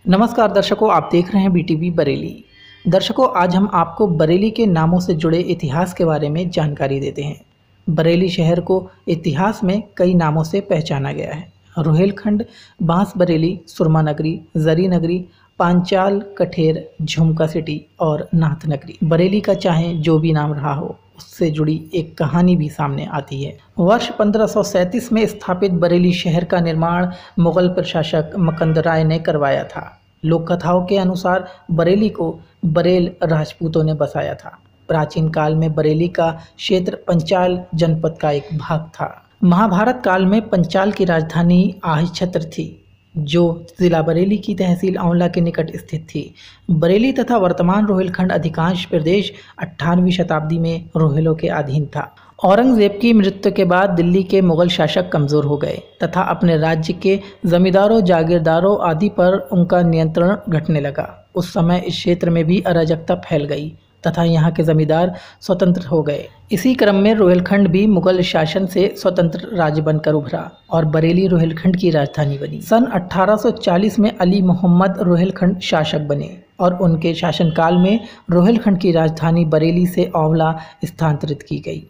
नमस्कार दर्शकों, आप देख रहे हैं बीटीवी बरेली। दर्शकों, आज हम आपको बरेली के नामों से जुड़े इतिहास के बारे में जानकारी देते हैं। बरेली शहर को इतिहास में कई नामों से पहचाना गया है। रोहेलखंड, बांस बरेली, सुरमा नगरी, जरी नगरी, पांचाल, कठेर, झुमका सिटी और नाथ नगरी। बरेली का चाहे जो भी नाम रहा हो, उससे जुड़ी एक कहानी भी सामने आती है। वर्ष 1537 में स्थापित बरेली शहर का निर्माण मुगल प्रशासक मकंद राय ने करवाया था। लोक कथाओं के अनुसार बरेली को बरेल राजपूतों ने बसाया था। प्राचीन काल में बरेली का क्षेत्र पंचाल जनपद का एक भाग था। महाभारत काल में पंचाल की राजधानी आहिछत्र थी, जो जिला बरेली की तहसील आंवला के निकट स्थित थी। बरेली तथा वर्तमान रोहिलखंड अधिकांश प्रदेश 18वीं शताब्दी में रोहिलों के अधीन था। औरंगजेब की मृत्यु के बाद दिल्ली के मुगल शासक कमज़ोर हो गए तथा अपने राज्य के जमींदारों, जागीरदारों आदि पर उनका नियंत्रण घटने लगा। उस समय इस क्षेत्र में भी अराजकता फैल गई तथा यहाँ के जमींदार स्वतंत्र हो गए। इसी क्रम में रोहिलखंड भी मुगल शासन से स्वतंत्र राज्य बनकर उभरा और बरेली रोहिलखंड की राजधानी बनी। सन 1840 में अली मोहम्मद रोहिलखंड शासक बने और उनके शासनकाल में रोहिलखंड की राजधानी बरेली से आंवला स्थानांतरित की गई।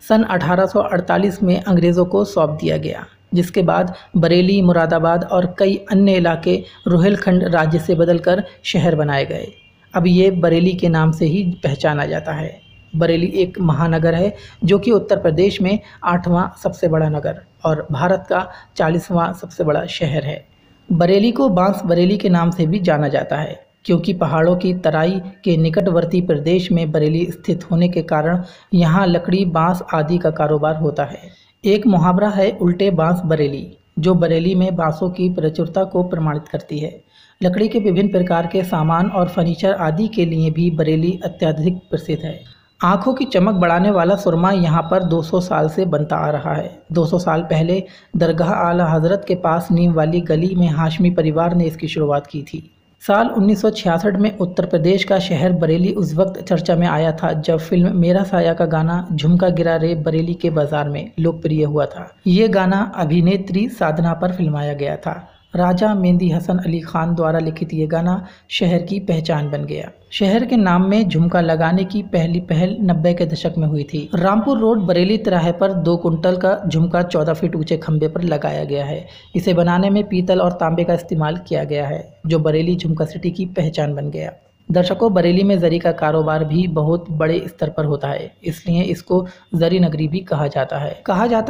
सन 1848 में अंग्रेज़ों को सौंप दिया गया, जिसके बाद बरेली, मुरादाबाद और कई अन्य इलाके रोहिलखंड राज्य से बदलकर शहर बनाए गए। अब ये बरेली के नाम से ही पहचाना जाता है। बरेली एक महानगर है जो कि उत्तर प्रदेश में 8वां सबसे बड़ा नगर और भारत का 40वां सबसे बड़ा शहर है। बरेली को बांस बरेली के नाम से भी जाना जाता है, क्योंकि पहाड़ों की तराई के निकटवर्ती प्रदेश में बरेली स्थित होने के कारण यहाँ लकड़ी, बांस आदि का कारोबार होता है। एक मुहावरा है, उल्टे बांस बरेली, जो बरेली में बांसों की प्रचुरता को प्रमाणित करती है। लकड़ी के विभिन्न प्रकार के सामान और फर्नीचर आदि के लिए भी बरेली अत्यधिक प्रसिद्ध है। आँखों की चमक बढ़ाने वाला सुरमा यहाँ पर 200 साल से बनता आ रहा है। 200 साल पहले दरगाह आला हजरत के पास नीम वाली गली में हाशमी परिवार ने इसकी शुरुआत की थी। साल 1966 में उत्तर प्रदेश का शहर बरेली उस वक्त चर्चा में आया था जब फिल्म मेरा साया का गाना झुमका गिरा रे बरेली के बाजार में लोकप्रिय हुआ था। ये गाना अभिनेत्री साधना पर फिल्माया गया था। राजा मेहंदी हसन अली खान द्वारा लिखित ये गाना शहर की पहचान बन गया। शहर के नाम में झुमका लगाने की पहली पहल 90 के दशक में हुई थी। रामपुर रोड बरेली तिराहे पर 2 कुंटल का झुमका 14 फीट ऊंचे खंभे पर लगाया गया है। इसे बनाने में पीतल और तांबे का इस्तेमाल किया गया है, जो बरेली झुमका सिटी की पहचान बन गया। दर्शकों, बरेली में जरी का कारोबार भी बहुत बड़े स्तर पर होता है, इसलिए इसको जरी नगरी भी कहा जाता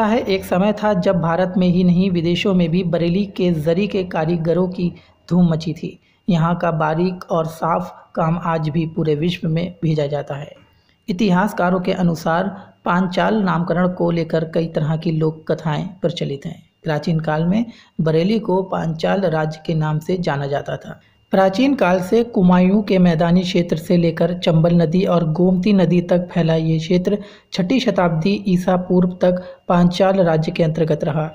है। एक समय था जब भारत में ही नहीं, विदेशों में भी बरेली के जरी के कारीगरों की धूम मची थी। यहाँ का बारीक और साफ काम आज भी पूरे विश्व में भेजा जाता है। इतिहासकारों के अनुसार पांचाल नामकरण को लेकर कई तरह की लोक कथाएं प्रचलित हैं। प्राचीन काल में बरेली को पांचाल राज्य के नाम से जाना जाता था। प्राचीन काल से कुमायूं के मैदानी क्षेत्र से लेकर चंबल नदी और गोमती नदी तक फैला ये क्षेत्र 6ठी शताब्दी ईसा पूर्व तक पांचाल राज्य के अंतर्गत रहा।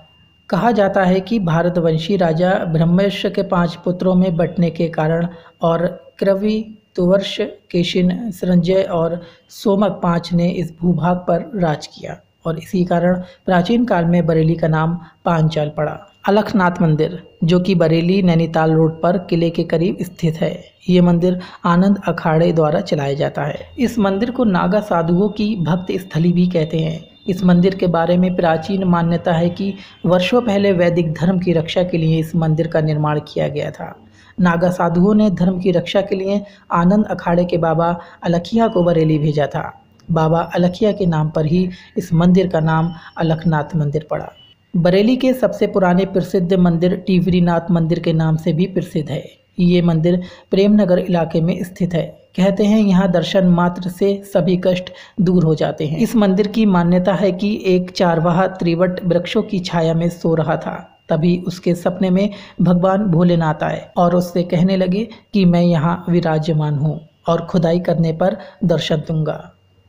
कहा जाता है कि भारतवंशी राजा ब्रह्मर्ष के 5 पुत्रों में बंटने के कारण और क्रवि, तुवर्ष, केशिन, संजय और सोमक 5 ने इस भूभाग पर राज किया और इसी कारण प्राचीन काल में बरेली का नाम पांचाल पड़ा। अलखनाथ मंदिर, जो कि बरेली नैनीताल रोड पर किले के करीब स्थित है। ये मंदिर आनंद अखाड़े द्वारा चलाया जाता है। इस मंदिर को नागा साधुओं की भक्त स्थली भी कहते हैं। इस मंदिर के बारे में प्राचीन मान्यता है कि वर्षों पहले वैदिक धर्म की रक्षा के लिए इस मंदिर का निर्माण किया गया था। नागा साधुओं ने धर्म की रक्षा के लिए आनंद अखाड़े के बाबा अलखिया को बरेली भेजा था। बाबा अलखिया के नाम पर ही इस मंदिर का नाम अलखनाथ मंदिर पड़ा। बरेली के सबसे पुराने प्रसिद्ध मंदिर टिवरीनाथ मंदिर के नाम से भी प्रसिद्ध है। ये मंदिर प्रेमनगर इलाके में स्थित है। कहते हैं यहाँ दर्शन मात्र से सभी कष्ट दूर हो जाते हैं। इस मंदिर की मान्यता है कि एक चारवाहा त्रिवट वृक्षों की छाया में सो रहा था। तभी उसके सपने में भगवान भोलेनाथ आए और उससे कहने लगे कि मैं यहाँ विराजमान हूँ और खुदाई करने पर दर्शन दूंगा।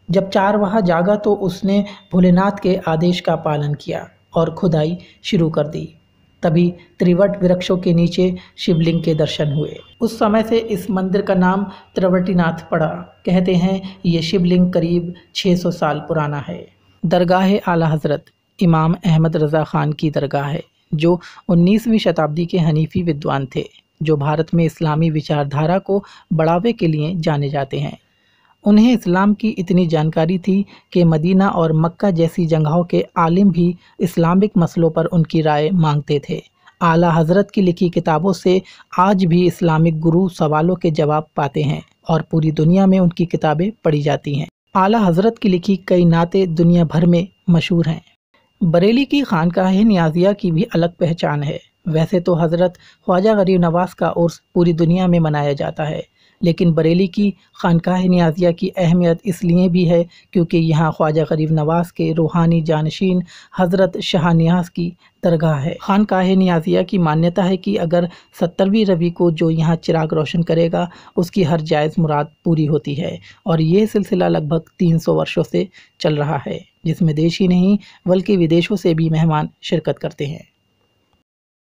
जब चारवाहा जागा तो उसने भोलेनाथ के आदेश का पालन किया और खुदाई शुरू कर दी। तभी त्रिवट वृक्षों के नीचे शिवलिंग के दर्शन हुए। उस समय से इस मंदिर का नाम त्रिवटीनाथ पड़ा। कहते हैं ये शिवलिंग करीब 600 साल पुराना है। दरगाह आला हजरत इमाम अहमद रज़ा ख़ान की दरगाह है, जो 19वीं शताब्दी के हनीफी विद्वान थे। जो भारत में इस्लामी विचारधारा को बढ़ावे के लिए जाने जाते हैं। उन्हें इस्लाम की इतनी जानकारी थी कि मदीना और मक्का जैसी जगहों के आलिम भी इस्लामिक मसलों पर उनकी राय मांगते थे। आला हज़रत की लिखी किताबों से आज भी इस्लामिक गुरु सवालों के जवाब पाते हैं और पूरी दुनिया में उनकी किताबें पढ़ी जाती हैं। आला हज़रत की लिखी कई नातें दुनिया भर में मशहूर हैं। बरेली की खानकाह नियाज़िया की भी अलग पहचान है। वैसे तो हज़रत ख्वाजा गरीब नवाज़ का उर्स पूरी दुनिया में मनाया जाता है, लेकिन बरेली की खानकाह नियाज़िया की अहमियत इसलिए भी है क्योंकि यहाँ ख्वाजा गरीब नवाज़ के रूहानी जानशीन हज़रत शाह नियाज़ की दरगाह है। खानकाह नियाज़िया की मान्यता है कि अगर 17वीं रबी को जो यहाँ चिराग रोशन करेगा उसकी हर जायज़ मुराद पूरी होती है, और ये सिलसिला लगभग 300 वर्षों से चल रहा है, जिसमें देश ही नहीं बल्कि विदेशों से भी मेहमान शिरकत करते हैं।